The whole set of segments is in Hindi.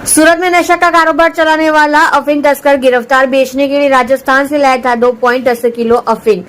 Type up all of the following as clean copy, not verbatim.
सूरत में नशा का कारोबार चलाने वाला अफीम तस्कर गिरफ्तार। बेचने के लिए राजस्थान से लाया था 2.10 किलो अफीम।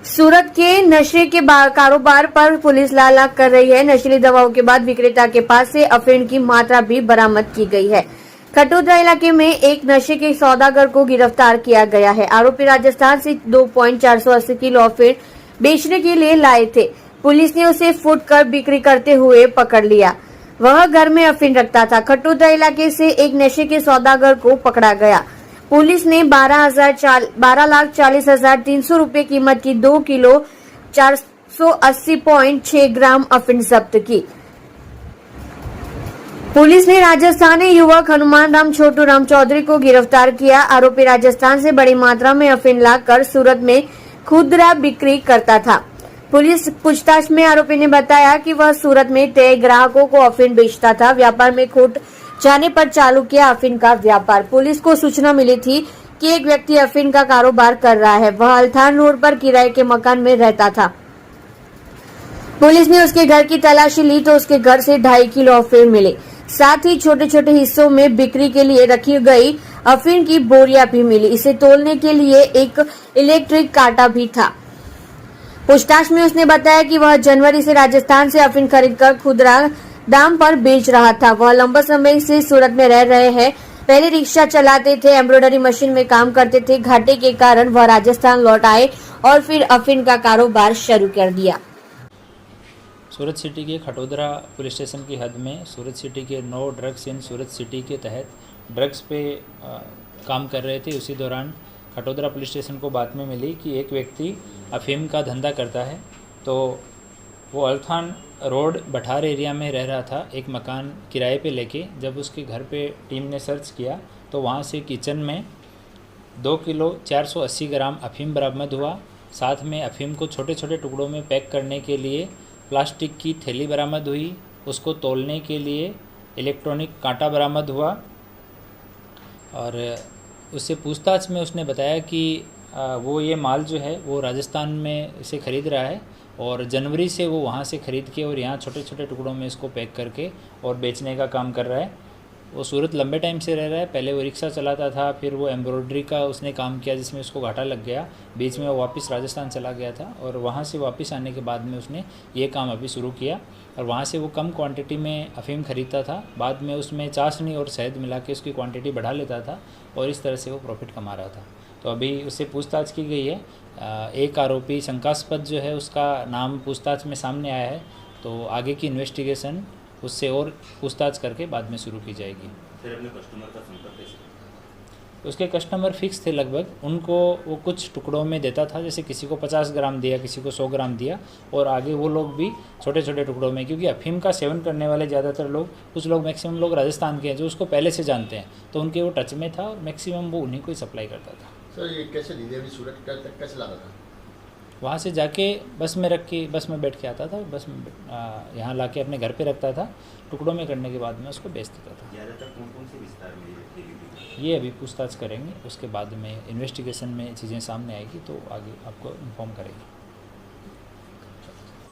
सूरत के नशे के कारोबार पर पुलिस लाल कर रही है। नशीली दवाओं के बाद विक्रेता के पास से अफीम की मात्रा भी बरामद की गई है। खटोदरा इलाके में एक नशे के सौदागर को गिरफ्तार किया गया है। आरोपी राजस्थान से 2.480 किलो अफीम बेचने के लिए लाए थे। पुलिस ने उसे फुटकर बिक्री करते हुए पकड़ लिया। वह घर में अफीम रखता था। खटोदरा इलाके से एक नशे के सौदागर को पकड़ा गया। पुलिस ने 12,40,300 रूपये कीमत की 2 किलो 480.6 ग्राम अफीम जब्त की। पुलिस ने राजस्थानी युवक हनुमान राम छोटू राम चौधरी को गिरफ्तार किया। आरोपी राजस्थान से बड़ी मात्रा में अफीम लाकर सूरत में खुदरा बिक्री करता था। पुलिस पूछताछ में आरोपी ने बताया कि वह सूरत में तय ग्राहकों को अफीम बेचता था। व्यापार में खोट जाने पर चालू किया अफीम का व्यापार। पुलिस को सूचना मिली थी कि एक व्यक्ति अफीम का कारोबार कर रहा है। वह अल्थान रोड पर किराए के मकान में रहता था। पुलिस ने उसके घर की तलाशी ली तो उसके घर से 2.5 किलो अफीम मिली। साथ ही छोटे छोटे हिस्सों में बिक्री के लिए रखी गई अफीम की बोरियां भी मिली। इसे तोलने के लिए एक इलेक्ट्रिक कांटा भी था। पूछताछ में उसने बताया कि वह जनवरी से राजस्थान से अफीम खरीदकर खुदरा दाम पर बेच रहा था। वह लंबा समय से सूरत में रह रहे हैं। पहले रिक्शा चलाते थे, एम्ब्रॉयडरी मशीन में काम करते थे। घाटे के कारण वह राजस्थान लौट आए और फिर अफीम का कारोबार शुरू कर दिया। सूरत सिटी के खटोदरा पुलिस स्टेशन की हद में सूरत सिटी के no drugs in Surat city के तहत ड्रग्स पे काम कर रहे थे। उसी दौरान खटोदरा पुलिस स्टेशन को बात में मिली कि एक व्यक्ति अफीम का धंधा करता है। तो वो अल्थान रोड बठार एरिया में रह रहा था, एक मकान किराए पे लेके। जब उसके घर पे टीम ने सर्च किया तो वहाँ से किचन में 2 किलो 480 ग्राम अफीम बरामद हुआ। साथ में अफीम को छोटे छोटे टुकड़ों में पैक करने के लिए प्लास्टिक की थैली बरामद हुई। उसको तौलने के लिए इलेक्ट्रॉनिक कांटा बरामद हुआ। और उससे पूछताछ में उसने बताया कि वो ये माल जो है वो राजस्थान में से ख़रीद रहा है और जनवरी से वो वहाँ से ख़रीद के और यहाँ छोटे छोटे टुकड़ों में इसको पैक करके और बेचने का काम कर रहा है। वो सूरत लंबे टाइम से रह रहा है। पहले वो रिक्शा चलाता था, फिर वो एम्ब्रॉयडरी का उसने काम किया जिसमें उसको घाटा लग गया। बीच में वो वापस राजस्थान चला गया था और वहाँ से वापस आने के बाद में उसने ये काम अभी शुरू किया। और वहाँ से वो कम क्वांटिटी में अफीम ख़रीदता था, बाद में उसमें चाशनी और शहद मिला के उसकी क्वांटिटी बढ़ा लेता था और इस तरह से वो प्रॉफिट कमा रहा था। तो अभी उससे पूछताछ की गई है। एक आरोपी शंकास्पद जो है उसका नाम पूछताछ में सामने आया है। तो आगे की इन्वेस्टिगेशन उससे और पूछताछ करके बाद में शुरू की जाएगी। फिर अपने कस्टमर का संपर्क कैसे? उसके कस्टमर फिक्स थे लगभग। उनको वो कुछ टुकड़ों में देता था, जैसे किसी को 50 ग्राम दिया, किसी को 100 ग्राम दिया। और आगे वो लोग भी छोटे छोटे टुकड़ों में, क्योंकि अफीम का सेवन करने वाले ज़्यादातर लोग, कुछ लोग मैक्सिमम लोग राजस्थान के हैं जो उसको पहले से जानते हैं, तो उनके वो टच में था और मैक्सिमम वो उन्हीं को ही सप्लाई करता था। सर ये कैसे लीजिए अभी सूरत तक कैसे लाता था? वहाँ से जाके बस में रख के, बस में बैठ के आता था, बस में यहाँ ला के अपने घर पे रखता था। टुकड़ों में करने के बाद में उसको बेच देता था। ज़्यादातर कौन कौन से विस्तार में ये अभी पूछताछ करेंगे, उसके बाद में इन्वेस्टिगेशन में चीज़ें सामने आएगी तो आगे आपको इन्फॉर्म करेंगे।